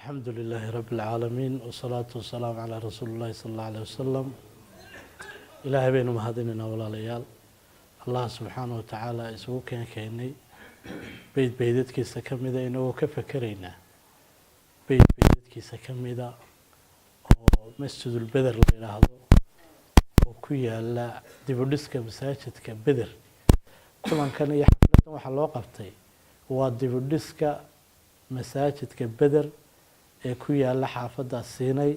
الحمد لله رب العالمين والصلاة والسلام على رسول الله صلى الله عليه وسلم إلهي بين مهديننا ولا ليال الله سبحانه وتعالى اسمه كيني بيدتك سكمدا إنه كفكرينا بيدتك سكمدا ومسجد البدر اللي هذا وكويا لا ديفودسك مساجدك بدر كمان كان يحفلنا وحلو قبتي وديفودسك مساجدك بدر ku yaala xaafada siinay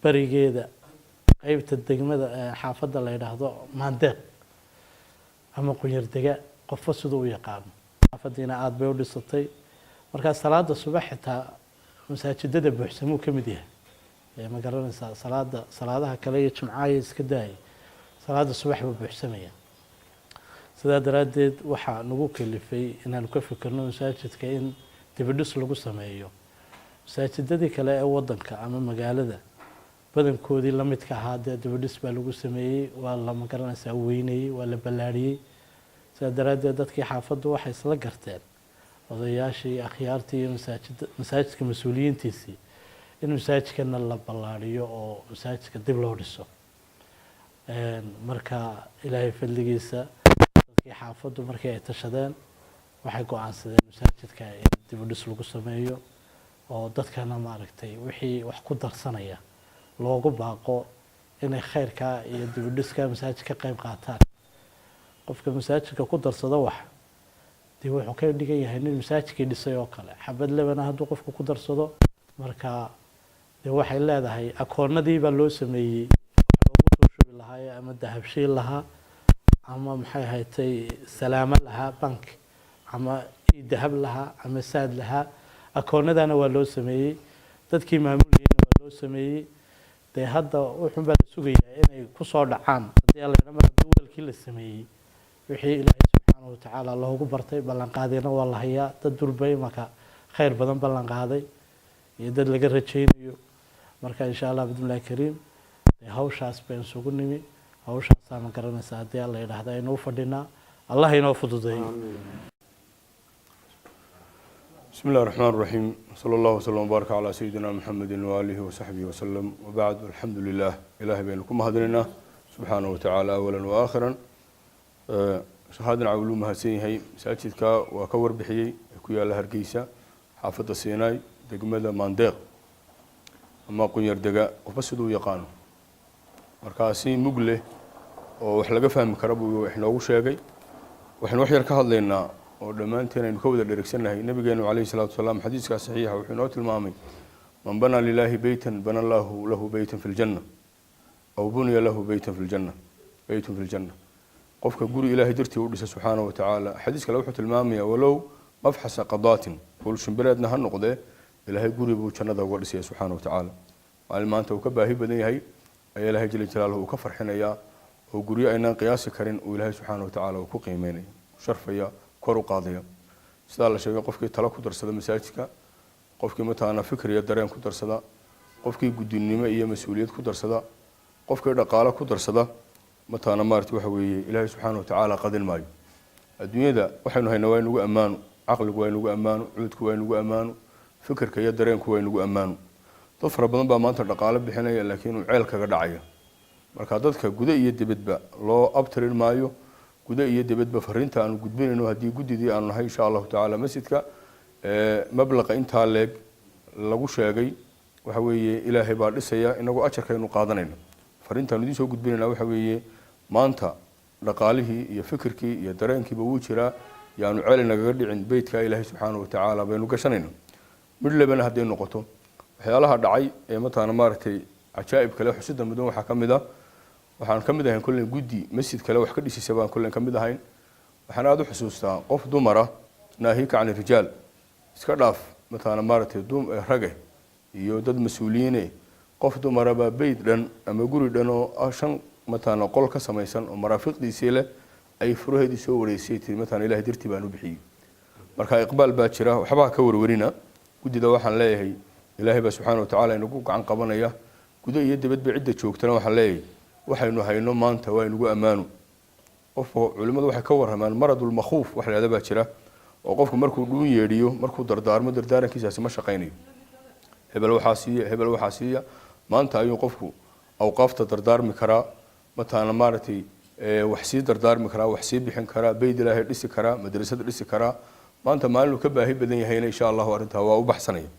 barigeeda qaybta degmada xaafada la yiraahdo maandeeq ama qunyardega qofka sidoo u yaqaan xaafadiina aad bay u dhisatay marka salaada subax xitaa masaajidada buuxsamo kamid yahay ma garanaysaa salaadaha kale ee jumcaha iska daay salaada subax buu buuxsamaya sidaa daraadeed waxa nagu kalifay inaan ka fikirno masaajidka in dibadhis lagu sameeyo masaajidadii kale ee wadanka ama magaalada badankoodii la midka ahaa dibadhis baa lagu sameeyay waa la magaranaysaa weynayay waa la ballaariyay sidaa daraadeed dadkii xaafaddu waxay isla garteen odayaashii akhyaartii masaajidka mas'uuliyiintiisii in masaajidkana la ballaariyo oo masaajidka dib loo dhiso marka ilaahay fadligiisa dadkii xaafaddu markii ay tashadeen waxay go'aansadeen masaajidka in dibadhis lagu sameeyo oo dadkana maaragtay wixii wax ku darsanaya loogu baaqo inay khayrka iyo dibadhiska masaajidka qayb qaataan qofka masaajidka ku darsado wax dii wuxuu ka dhigan yahay in masaajidkii dhisay oo kale xabad labana hadduu qofku ku darsado marka dee waxay leedahay akoonnadii baa loo sameeyey loogu soo shubi lahaa ama dahabshiil lahaa ama maxay ahaatay salaamo lahaa bank ama dahab lahaa ama saad lahaa akoonnadana waa loo sameeyay dadkii maamulayna waa loo sameeyay de hadda wuxuu baa sugayaa inay ku soo dhacaan hadii la yiraahdo dawladkii la sameeyay wixii Ilaahay subhanahu wa ta'ala loogu bartay ballan qaadina waa la hayaa dad dulbay marka khayr badan ballan qaaday iyo dad laga rajaynayo marka insha Allah bidmillah kariim hawshaas baan sugu nimi hawshaas aan garanaysaa hadii la yiraahdo inuu fadhina Allah inoo fududeeyo بسم الله الرحمن الرحيم صلى الله وسلم وبارك على سيدنا محمد وآله وصحبه وسلم وبعد الحمد لله إلهي بينكم هذلنا سبحانه وتعالى أولا وآخرا شهادنا علومها سيهي سأجدك وكور بحيي كويا لهرقيسة حافظ السيناي دقمدا مانديق أما قنير دقاء وفسدوا يقانو مركاسي مقله وحلقة فهم كربو وإحنا وشاقي وإحنا وحير كهض لنا ودمانتنا نكود الدركسنا نبينا عليه الصلاة والسلام حديث صحيح وحنوت المامي من بنى لله بيتا بنى الله له بيتا في الجنة أو بني له بيتا في الجنة بيت في الجنة قفك قولي إلهي درتي ودس سبحانه وتعالى حديث لوحة المامية ولو مفحص قضات قول شنبلادنا هالنقضة إلهي قولي بوشنا ذا ودس سبحانه وتعالى وعلى ما أنت وكبه بدني هي أي إلهي جل جلاله وكفر حنيا وقولي أين قياس كرين وإلهي سبحانه وتعالى وكقيميني شرفيا كورو قاضية سأل الشيء قفك تلاك درسدا مساجدك قفك متى أنا فكر يدرين كدرسدا قفك جد النمائية مسؤولية كدرسدا قفك رقالة كدرسدا متى أنا مارت وحوي إلهي سبحانه وتعالى قد الماي الدنيا ده وحنا هنا وين نجو أمان عقلك وين نجو أمان عودك وين نجو أمان فكرك يدرين وين نجو أمان طفرة بنبا ما أنت رقالة بحنا لكن عيلك قدعية مركادتك جد يدبت بقى لا أبتر المايو guda iyo dibadba fariinta aan gudbinayno hadii gudidii aan nahay insha Allah ta'ala masjidka mablaqa inta leeg lagu sheegay waxa weeye Ilaahay baa dhisaya inagu ajarkaynu qaadanayno fariintaan idin soo gudbinayna waxa weeye maanta dhaqaalihii iyo fikirkii iyo dareenkiiba uu jira yaanu ceelina gaga dhicin beedka Ilaahay subhanahu wa ta'ala baynu gashanayno mid labana hadii noqoto waxyaalaha dhacay ee mataana maartay ajaa'ib kale xusida mudan waxa kamid ah waxaan kamid ahayn kulli gudi masjid kale wax ka dhisay baan kulli kamid ahayn waxaan aad u xusuustaa qof dumara naahika can rijaal iska dhaaf mataana maartay rage iyo dad mas'uuliyiin qof dumara ba beed dhan ama guri dhan oo shan mataana qol ka samaysan oo maraafiqdiisa leh ay furuheedii soo wareysay mataana Ilaahay dirtii baan u bixiyay marka iqbaal baa jira waxba ka warwarina gudida waxaan leeyahay Ilaahay ba subhanahu wa ta'ala inagu gacan qabanaya gudo iyo dibadba cidda joogtana waxaan leeyahay waxaynu hayno maanta waa inagu amaano qofka culimadu waxay ka waramaan maradul makhuuf wax la yiraahdo baa jira oo qofku markuu dhuun yeedhiyo markuu dardaarmo dardaarankiisa ma shaqeynayo hebel waxaa siiya maanta ayuu qofku awqaafta dardaarmi karaa mataana maaragtay wax sii dardaarmi karaa wax sii bixin karaa beyd ilaahay dhisi karaa madrasad dhisi karaa maanta maalin uu ka baahi badan yahayna insha allahu arrintaa waa u baxsanaya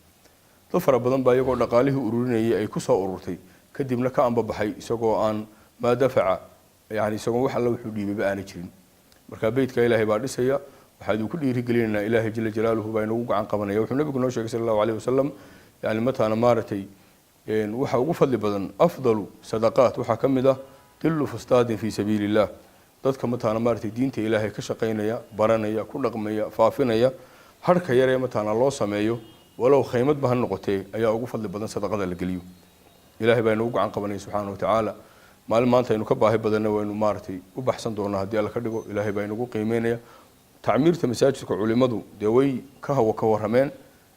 dad fara badan baa iyagoo dhaqaalihii ururinayay ay ku soo ururtay kadibna ka ambabaxay isagoo aan maa dafaca yani isagoo wax alla wuxuu dhiibay ba aanay jirin marka beydka ilaahay baa dhisaya waxaad ku dhiirigelinaynaa ilaahay jalla jalaaluhu baa inagu gacan qabanaya wuxuu nabigu noo sheegay sallallahu alayhi wasallam yani mataana maaragtay waxa ugu fadli badan afdalu sadaqaat waxaa ka mid ah dillu fustaadin fii sabiilillah dadka mataana maaragtay diinta ilaahay ka shaqaynaya baranaya ku dhaqmaya faafinaya harka yaree mataana loo sameeyo walow khaymadba ha noqotee ayaa ugu fadli badan sadaqada la geliyo ilaahay baa inagu gacan qabanaya subxaanahu watacaala maalin maanta aynu ka baahi badanna waynu maaragtay u baxsan doonaa haddii alla ka dhigo ilaahay baa inagu qiimeynaya tacmiirta masaajidka culimadu dee way ka warrameen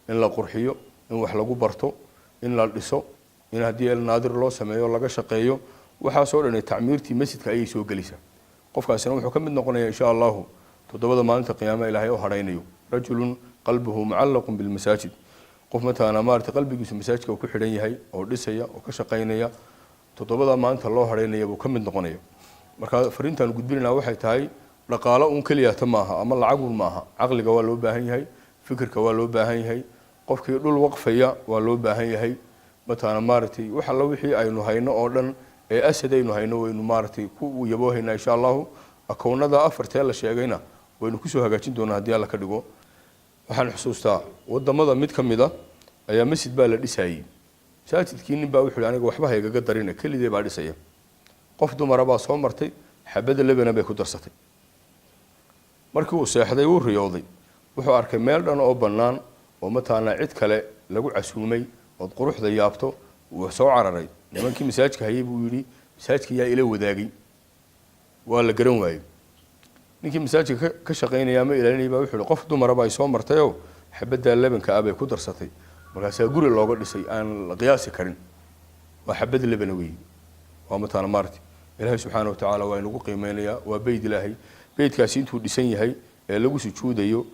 in la qurxiyo in wax lagu barto in la dhiso in haddii el naadir loo sameeyo laga shaqeeyo waxaasoo dhan tacmiirtii masjidka ayay soo gelaysaa qofkaasina wuxuu ka mid noqonayaa insha allahu toddobada maalinta qiyaama ilaahay oo hadhaynayo rajulun qalbuhu mucallaqun bilmasaajid qof mataana maaragtay qalbigiisu masaajidka uu ku xidhan yahay oo dhisaya oo ka shaqaynaya toddobada maalinta loo hadhaynaya buu ka mid noqonaya marka fariintaan gudbinaynaa waxay tahay dhaqaalo uun keliyata maaha ama lacagun maaha caqliga waa loo baahan yahay fikirka waa loo baahan yahay qofkii dhul waqfaya waa loo baahan yahay mataana maaragtay wax alla wixii aynu hayno oo dhan ee asad aynu hayno waynu maaragtay ku yaboohaynaa insha allahu akownada afartee la sheegayna waynu kusoo hagaajin doonaa haddii alla ka dhigo waxaan xusuustaa wadamada mid ka mid a ayaa masjid baa la dhisayey masaajidkii nin baa wuxuu yidhi aniga waxba haygaga darina kelidee baa dhisaya qof dumara baa soo martay xabada lebana bay ku darsatay markii uu seexday wuu riyooday wuxuu arkay meel dhan oo bannaan oo mataana cid kale lagu casuumay ood quruxda yaabto wuu soo cararay nimankii masaajidka hayay buu yidhi masaajidka yaa ila wadaagay waa la garan waayey ninkii masaajidka ka shaqaynaya ama ilaalinaya baa wuxuu yidhi qof dumara baa ay soo martayoo xabaddaa lebanka ah bay ku darsatay markaasaa guri looga dhisay aan la qiyaasi karin waa xabad lebana weeye waa mataana maarti ilaahay subxaana watacaala waa inagu qiimeynayaa waa beyd ilaahay beydkaasi intuu dhisan yahay ee lagu sujuudayo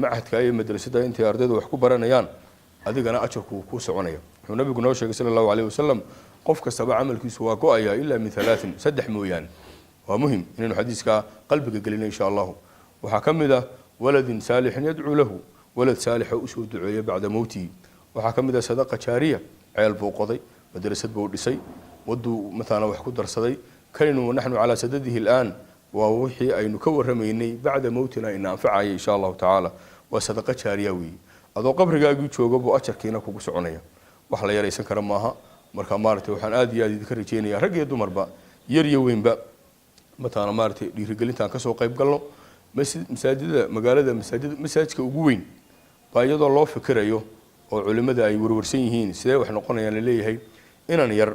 macadka iyo madrasada intay ardaydu wax ku baranayaan adigana ajarku wuu kuu soconaya wuxuu nabigu noo sheegay sala allahu calayhi wasalam qof kastaba camalkiisu waa go-aya ilaa min halaatin saddex mooyaane waa muhim inaynu xadiiskaa qalbiga gelino insha allahu waxaa ka mid ah waladin saalixin yadcuu lahu walad saalixa usoo duceeya bacda mowtihi waxaa ka mid ah sadaqa jaariya ceel buu qoday madrasad buu dhisay waduu mataana wax ku darsaday kaynu naxnu calaa sadadihi alaan waa wixii aynu ka warramaynay bacda mowtina ina anfacaya insha allahu tacaala waa sadaqa jaariya weeye adoo qabrigaagii jooga buu ajarkiina kugu soconaya wax la yaraysan kara maaha marka maaragtay waxaan aad iyo aad idinka rajeynayaa rag iyo dumarba yar iyo weynba mataana maaragtay dhiirigelintaan kasoo qayb galno masaajidada magaalada masaajidka ugu weyn baa iyadoo loo fikirayo oo culimada ay warwarsan yihiin sidee wax noqonayaan laleeyahay inan yar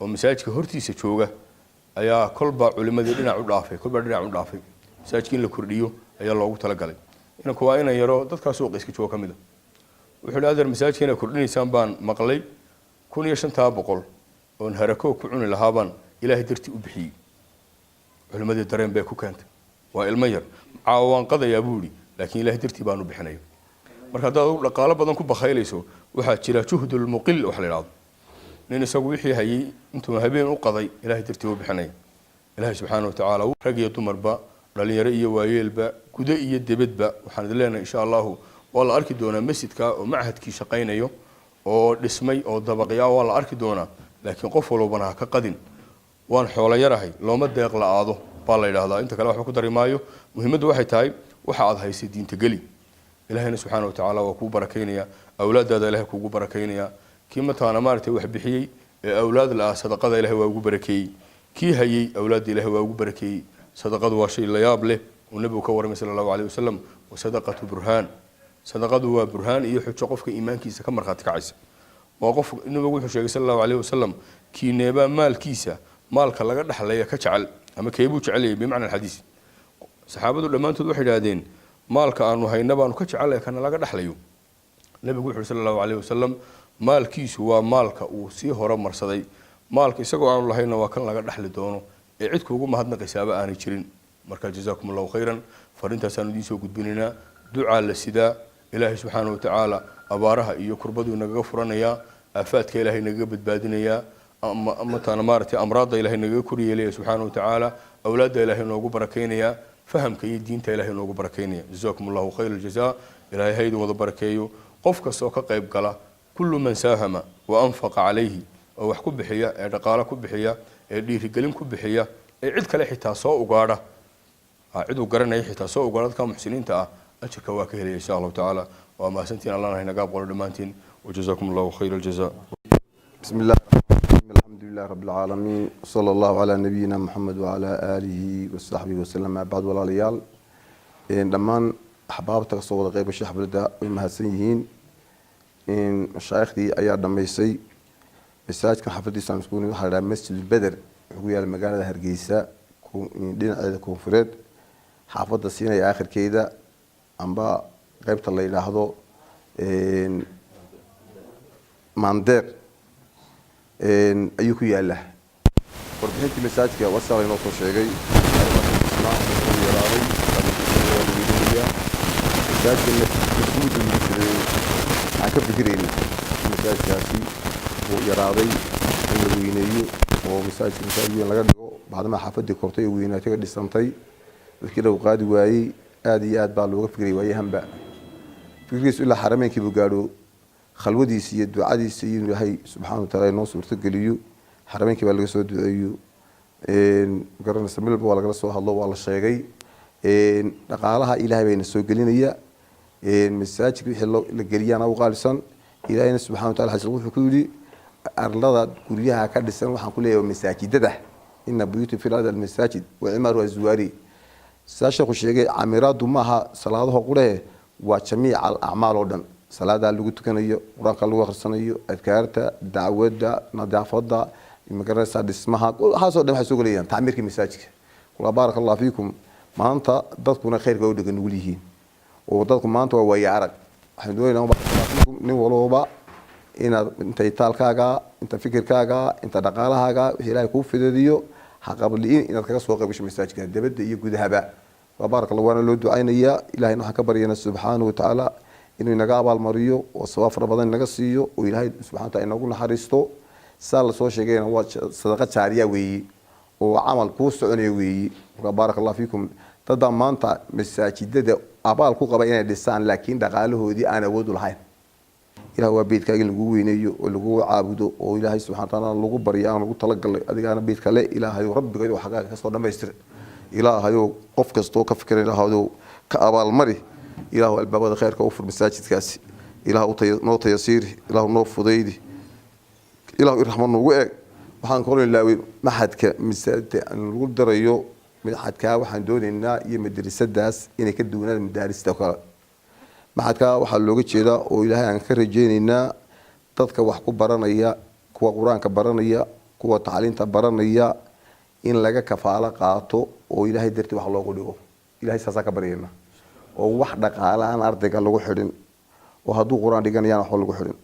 oo masaajidka hortiisa jooga ayaa kolba culimadii dhinac u dhaafay masaajidka in la kordhiyo ayaa loogu talagalay inanku waa inan yaro dadkaas suuqa iska jooga ka mid a wuxuu yidhi adeer masaajidka inay kordhinaysaan baan maqlay 1500 oon harako ku cuni lahaabaan ilaahay dartii u bixiyey culimadii dareen bay ku keentay waa ilmo yar caawaan qadayaa buu yidhi laakiin ilaahay dartii baan u bixinaya marka haddaad dhaqaalo badan ku bakhaylayso waxaa jira juhdul muqil wax la yidhahdo nin isagu wixii hayay intuu habeen u qaday ilaahay dartii u bixinaya ilaahay subxaana watacaala rag iyo dumarba dhalinyaro iyo waayeelba gudo iyo debadba waxaan idin leenahay insha allahu waa la arki doonaa masjidka oo machadkii shaqaynayo oo dhismay oo dabaqya waa la arki doonaa laakiin qof walbana ha ka qadin waan xoolo yarahay looma deeq la-aado baa la yidhaahdaa inta kale waxba ku dari maayo muhiimaddu waxay tahay waxa aad haysay diinta geli ilaahayna subxaana watacaala waa kuu barakaynaya awlaadaada ilahay kuugu barakaynaya kii mataana maaragtay wax bixiyey ee awlaad la-ah sadaqada ilahay waa ugu barakeeyey kii hayey awlaadda ilahay waa ugu barakeeyey sadaqadu waa shay la yaab leh uu nabigu ka warramay sala allahu calayhi wasalam wasadaqatu burhaan sadaqadu waa burhaan iyo xujo qofka iimaankiisa ka markhaati kacaysa waa qof nabigu wuxuu sheegay sala allahu calayhi wasalam kii neebaa maalkiisa maalka laga dhaxlaya ka jecel ama keebuu jecelyahay bimacna alxadiis saxaabadu dhammaantood waxay idhaahdeen maalka aanu hayna baanu ka jecelay kana laga dhaxlayo nabigu wuxuu sala allahu calayhi wasalam maalkiisu waa maalka uu sii hore marsaday maalka isagoo aanu lahayna waa kan laga dhaxli doono ee cid kuugu mahadnaqaysaaba aanay jirin marka jazaakum allahu khayran fariintaasaan idiin soo gudbinaynaa ducaa la sidaa ilaahay subxaana watacaala abaaraha iyo kurbadu naga furanaya aafaadka ilaahay naga badbaadinaya ama taana maartay amraada ilaahay naga kuriyeelay subhanahu wa ta'ala awlaada ilaahay noogu barakeynaya fahamka iyo diinta ilaahay noogu barakeynaya jazakumullahu khayral jazaa ilaahay haydu wada barakeeyo qof kastoo ka qayb gala kullu man saahama wa anfaqa alayhi oo wax ku bixiya ee dhaqaale ku bixiya ee dhiirigelin ku bixiya ee cid kale xitaa soo ugaadha cid u garanay xitaa soo ugaadha dadka muxsiniinta ah ajirka waa ka helaya insha Allah ta'ala wa ma santiin Allah inaga aqbalo dhamaantiin wajazakumullahu khayral jazaa bismillah alhamdulillah rabbil alamin sallallahu ala nabiyyina muhammad wa ala alihi wa sahbihi wa sallam ba'd walaalayaal dhamaan ahbaabta soo wada qayb gashay xafladda way mahadsan yihiin mashaayikhdi ayaa dhameysay masaajidka xafladiisa isku waxa la masjid badr ugu yaal magaalada Hargeysa dhinaceeda koonfureed xaafadda siinay aakhirkeeda amba qaybta la yiraahdo mandeer ayuu ku yaala warbixintii masaajidka wasaal inoo soo sheegay aan ka fikirayna masaajidkaasi uu yaraaday in la weyneeyo oo masaajid weyn laga dhigo bacdama xaafadii kortay oo weynaatay ka dhisantay dadkii lagu qaadi waayey aad iyo aad baa looga fikiray waayahanba fikirkiisu ilaa xarameenkii buu gaadho khalwadiisa iyo ducadiisa iyo ilaahay subxaanahu wa ta'ala inoo suurto geliyo xarameenkii baa laga soo duceeyo garanaysa milba waa lagala soo hadlo waa la sheegay dhaqaalaha ilaahay bayna soo gelinaya masaajidka wixii la geliyana u qaalisan ilaahayna subxaanahu wa ta'ala xasan wuxuu ku yiri arlada guryaha ka dhisan waxaan ku leeyahay masaajidada inna buyutu fil ardi al-masajid wa imaru azwari saasha ku sheegay amiradu maaha salaadaha quree waa jamiic al-a'maal oo dhan salaada lagu tukanayo quraanka lagu akhrisanayo adkaarta dacwada nadaafada imagarasa dhismaha waxaasoo dhan waxay soo galayaan tacmiirka masaajidka kula barakallahu fiikum maanta dadkuna khayrka u dhagan ugu yihiin oo dadku maanta waa way arag waxaan doonaynaa nin walba inaad inta taalkaaga inta fikirkaaga inta dhaqaalahaaga wixii ilaahay ku fidiyo haqabliin inaad kaga soo qaybgasho masaajidka dabada iyo gudahaba barakallahu waana loo ducaynaya ilaahayna waxaan ka baryaynaa subxaanahu wa ta'ala inuu inaga abaal mariyo oo sabab fara badan inaga siiyo oo ilaahay subxaanahu wa ta'ala inagu naxariisto saal soo sheegayna waa sadaqa jaariya weeyi oo amal ku soconay weeyi barakallahu fiikum dadba maanta masaajidada abaal ku qaba inay dhisaan laakiin dhaqaalahoodii aan awood u lahayn ilaahay waa beedkaaga lagu weyneeyo oo lagu caabudo oo ilaahay subxaanahu wa ta'ala lagu baryo aan lagu talagalay adigaana beedka le ilaahay rabbiga wax xaqaaga ka soo dhameystir ilaahay qof kasto ka fikir ilaahay ka abaal mari ilaahay albaabada khayrka u fur masaajidkaasi ilaahay noo tayasiir ilaahay noo fudaydi ilaahay raxmad noogu eeg waxaan ku leeyahay maxadka masaajidka aan lagu darayo maxadka waxaan doonaynaa iyo madrasadaas inay ka duwanaan madaarista kale maxadka waxa looga jeedaa oo ilaahay aan ka rajeynaynaa dadka wax ku baranaya kuwa quraanka baranaya kuwa tacliinta baranaya in laga kafaala qaato oo ilaahay dartii wax loogu dhigo ilaahay saasa ka baryayna oo wax dhaqaale aan ardayga lagu xidhin oo hadduu quraan dhiganayaan wax lagu xidhin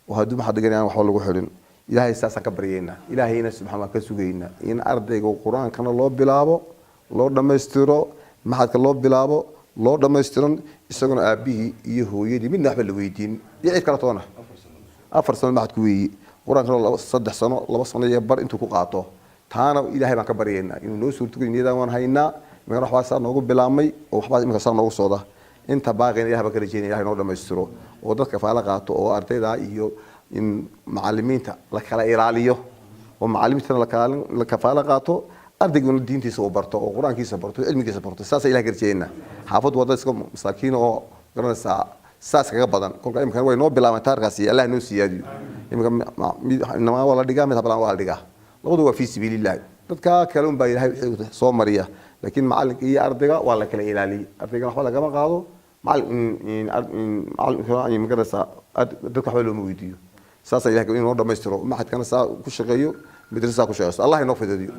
oo hadduu maxad dhiganayaan wax lagu xidhin ilaahay saasa ka baryayna ilaahayna subxaanahu ka sugayna in ardayga quraankana loo bilaabo loo dhameystiro maxadka loo bilaabo loo dhameystiran isaguna aabihii iyo hooyadii midna waxba la weydiin iyo cid kale toona 4 sano maxad ku weeyii quraankana 3 sano 2 sano iyo bar intuu ku qaato taana ilaahay baan ka baryaynaa inuu noo suurtagelin niyadaan waan haynaa meelo waxba saa noogu bilaamay oo waxba imika saa noogu sooda inta baaqina ilaahay baan ka rajeynaa ilaahay noo dhameystiro oo dadka faala qaato oo ardayda iyo in macallimiinta la kala ilaaliyo oo macallimiinta la kafaala qaato ardayguna diintiisa uu barto oo quraankiisa barto cilmigiisa barto saas ilaahay ka rajeynaa xaafad wada iska masaakiin oo garanaysa saas kaga badan kolka imika way noo bilaamay taarkaasi ilaahay noo siyaadiyo imika inama wala dhigaa mid hablaan wala dhigaa labadu waa fi sabilillah dadka kale un baa ilaahay soo mariya laakiin macallinka iyo ardayga waa la kala ilaaliyo ardayga waxba lagama qaado macallin magarasa dadka waxba looma weydiiyo saas ilaahay inuu dhameystiro maxadkana saa ku shaqeeyo madrasa ku shaqeeyo Allah inoo fidiyo